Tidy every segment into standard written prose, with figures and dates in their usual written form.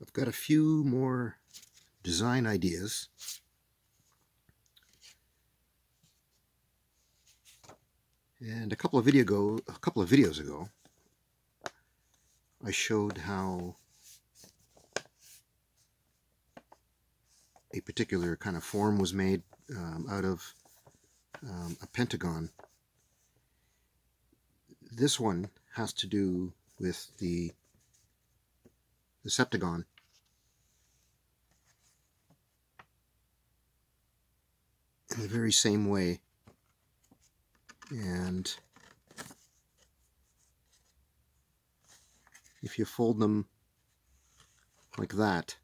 I've got a few more design ideas. And a couple of videos ago, I showed how a particular kind of form was made out of a pentagon. This one has to do with the Septagon. In the very same way. And if you fold them like that,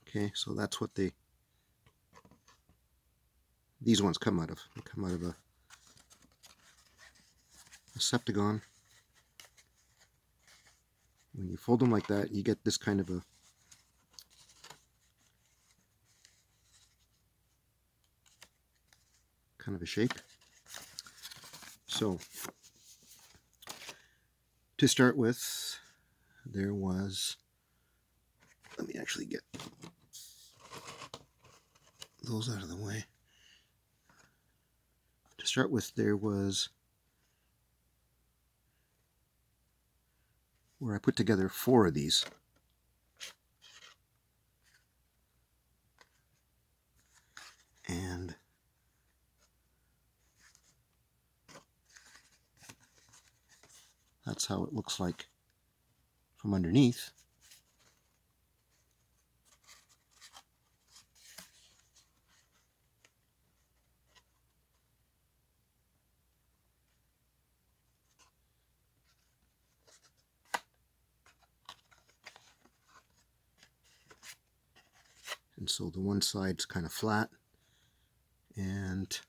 okay, so that's what these ones come out of. They come out of a Septagon. When you fold them like that, you get this kind of a shape. So to start with, there was, let me actually get those out of the way. To start with, there was where I put together 4 of these. And that's how it looks like from underneath. And so the one side's kind of flat, and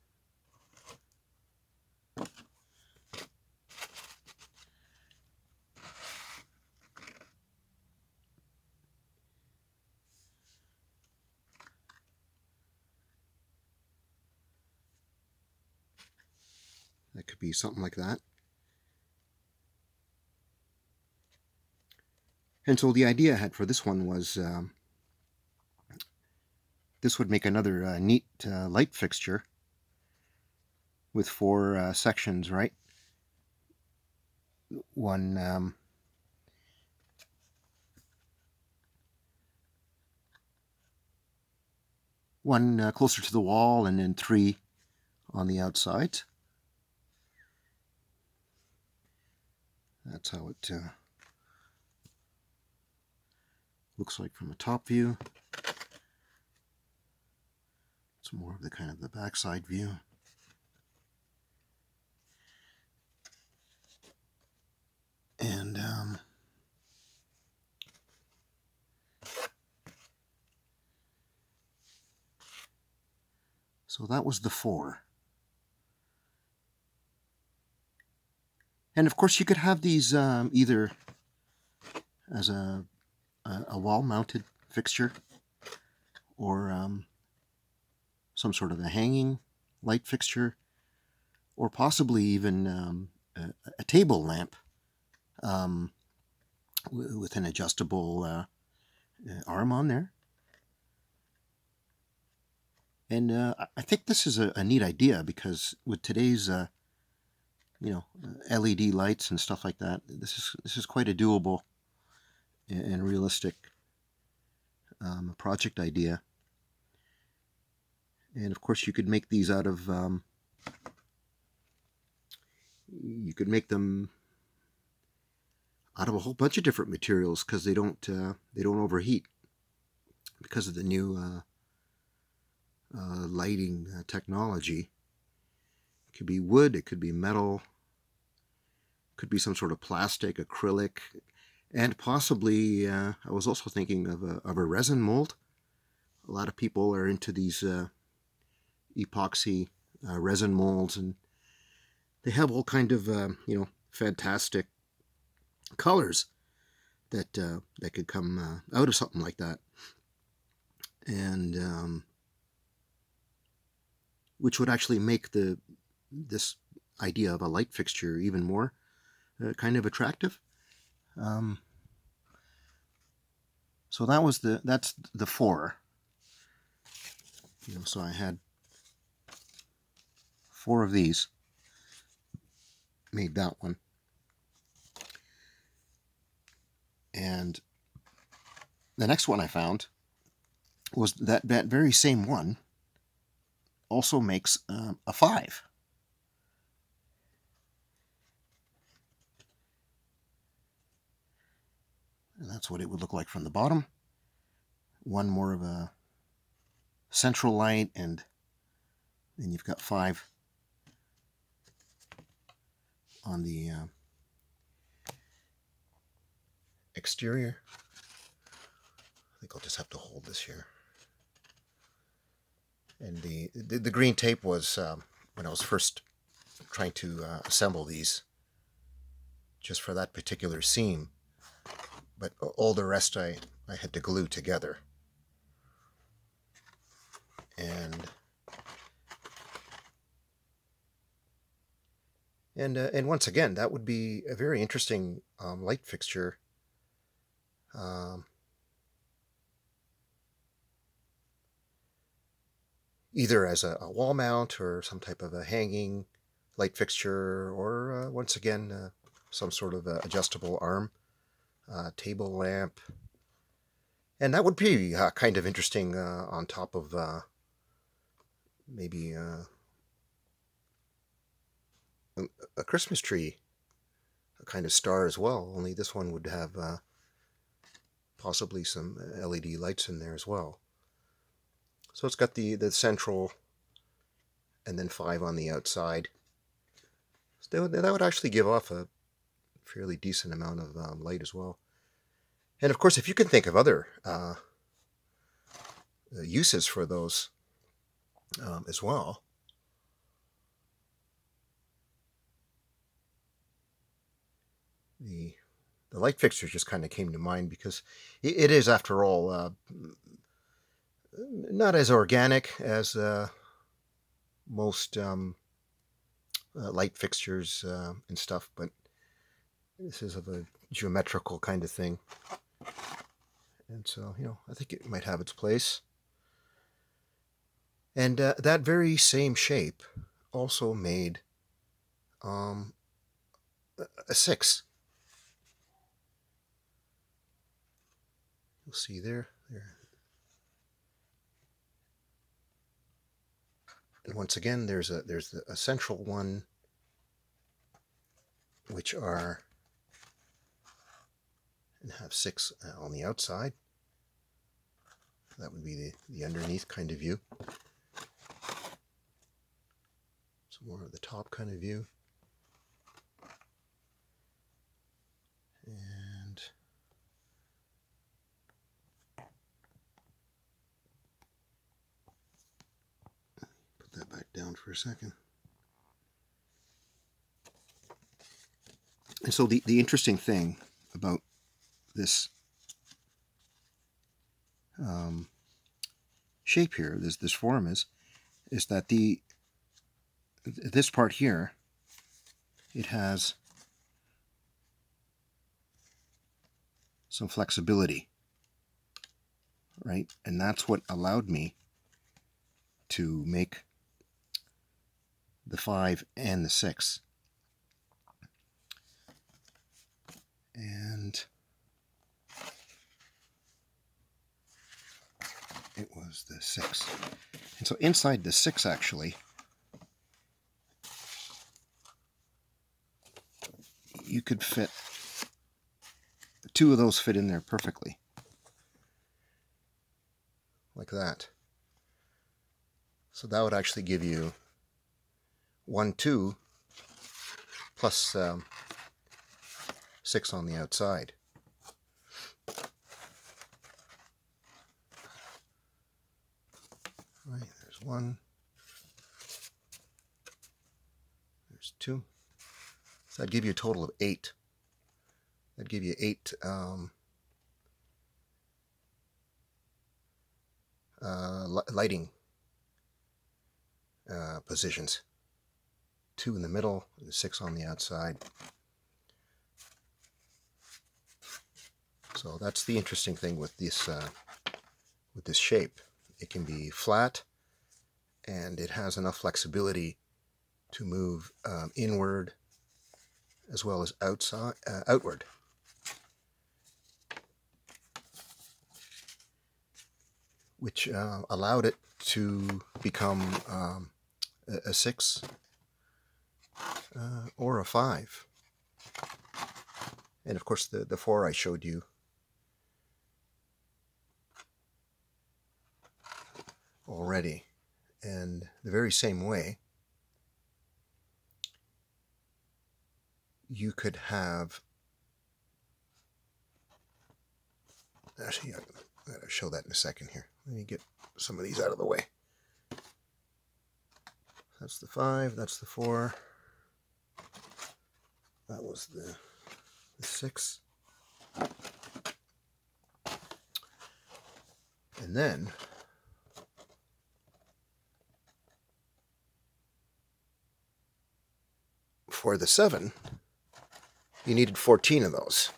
that could be something like that. And so the idea I had for this one was this would make another neat light fixture with 4 sections, right? One closer to the wall, and then 3 on the outside. That's how it looks like from a top view. It's more of the kind of the backside view. And so that was the 4. And of course you could have these either as a wall-mounted fixture, or some sort of a hanging light fixture, or possibly even a table lamp with an adjustable arm on there. And I think this is a neat idea, because with today's LED lights and stuff like that, this is quite a doable and realistic project idea. And of course you could make these out of you could make them out of a whole bunch of different materials, because they don't overheat because of the new lighting technology. It could be wood, it could be metal, it could be some sort of plastic, acrylic, and possibly I was also thinking of a resin mold. A lot of people are into these epoxy resin molds, and they have all kind of fantastic colors that could come out of something like that. and which would actually make this idea of a light fixture even more kind of attractive. So that's the 4. So I had 4 of these, made that one, and the next one I found was that very same one also makes a 5. And that's what it would look like from the bottom. One more of a central light, and then you've got 5 on the exterior. I think I'll just have to hold this here. And the green tape was when I was first trying to assemble these, just for that particular seam, but all the rest I had to glue together. And once again, that would be a very interesting light fixture. Either as a wall mount or some type of a hanging light fixture, or once again some sort of adjustable arm table lamp. And that would be kind of interesting on top of maybe a Christmas tree, a kind of star as well, only this one would have possibly some LED lights in there as well. So it's got the central and then 5 on the outside. So that would actually give off a fairly decent amount of light as well. And of course, if you can think of other uses for those as well. The light fixture just kind of came to mind because it is, after all, not as organic as most light fixtures and stuff, but this is of a geometrical kind of thing. And so, I think it might have its place. And that very same shape also made a 6. You'll see there. And once again, there's a central one, which are and have 6 on the outside. That would be the underneath kind of view. So more of the top kind of view. And put that back down for a second. And so the interesting thing about this shape here, this form is that this part here, it has some flexibility, right? And that's what allowed me to make the 5 and the 6. And it was the 6. And so inside the 6, actually, you could fit 2 of those fit in there perfectly, like that. So that would actually give you 1, 2 plus 6 on the outside. Right, there's 1. There's 2. So that'd give you a total of 8. That'd give you 8 lighting positions. 2 in the middle and 6 on the outside. So that's the interesting thing with this shape. It can be flat, and it has enough flexibility to move inward as well as outward. Which allowed it to become a 6 or a 5. And of course the 4 I showed you already. And the very same way, you could have, actually I'm going to show that in a second here. Let me get some of these out of the way. That's the 5, that's the 4, that was the 6. And then for the 7, you needed 14 of those.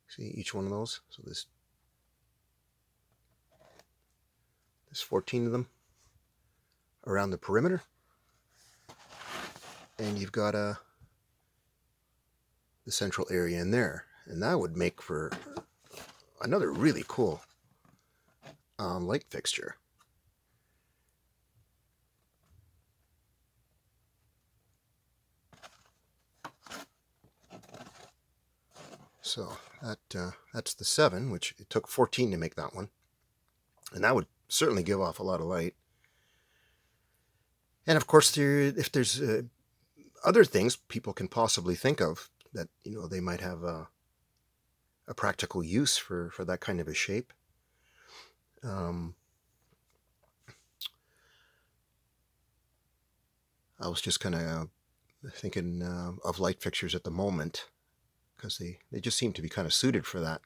See each one of those? So there's 14 of them around the perimeter. And you've got the central area in there. And that would make for another really cool light fixture. So that's the 7, which it took 14 to make that one. And that would certainly give off a lot of light. And of course, if there's other things people can possibly think of that, you know, they might have a practical use for that kind of a shape. I was just kind of thinking of light fixtures at the moment, because they just seem to be kind of suited for that.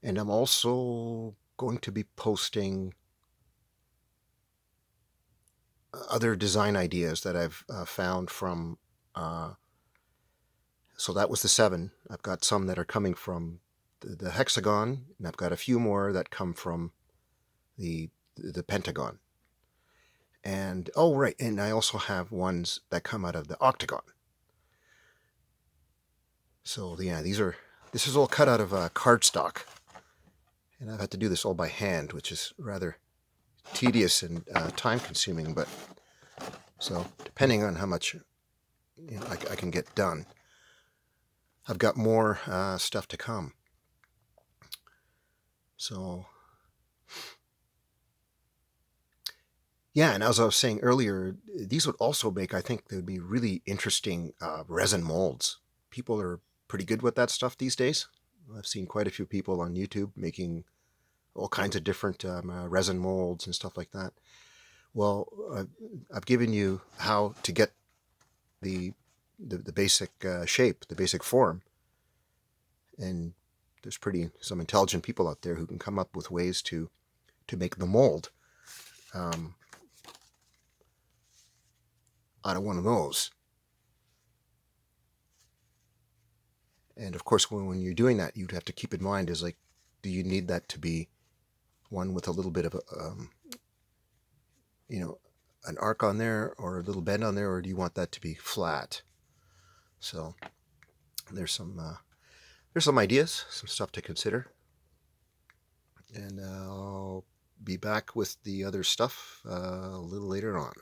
And I'm also going to be posting other design ideas that I've found from, so that was the 7. I've got some that are coming from the hexagon, and I've got a few more that come from the pentagon. And, oh right, and I also have ones that come out of the octagon. So yeah, this is all cut out of cardstock. And I've had to do this all by hand, which is rather tedious and time-consuming. But so depending on how much I can get done, I've got more stuff to come. So yeah, and as I was saying earlier, these would also make, I think, they would be really interesting resin molds. People are pretty good with that stuff these days. I've seen quite a few people on YouTube making all kinds of different resin molds and stuff like that. Well, I've given you how to get the basic shape, the basic form, and there's some intelligent people out there who can come up with ways to make the mold out of one of those. And of course, when you're doing that, you'd have to keep in mind is like, do you need that to be one with a little bit of an arc on there or a little bend on there, or do you want that to be flat? So there's some ideas, some stuff to consider, and I'll be back with the other stuff a little later on.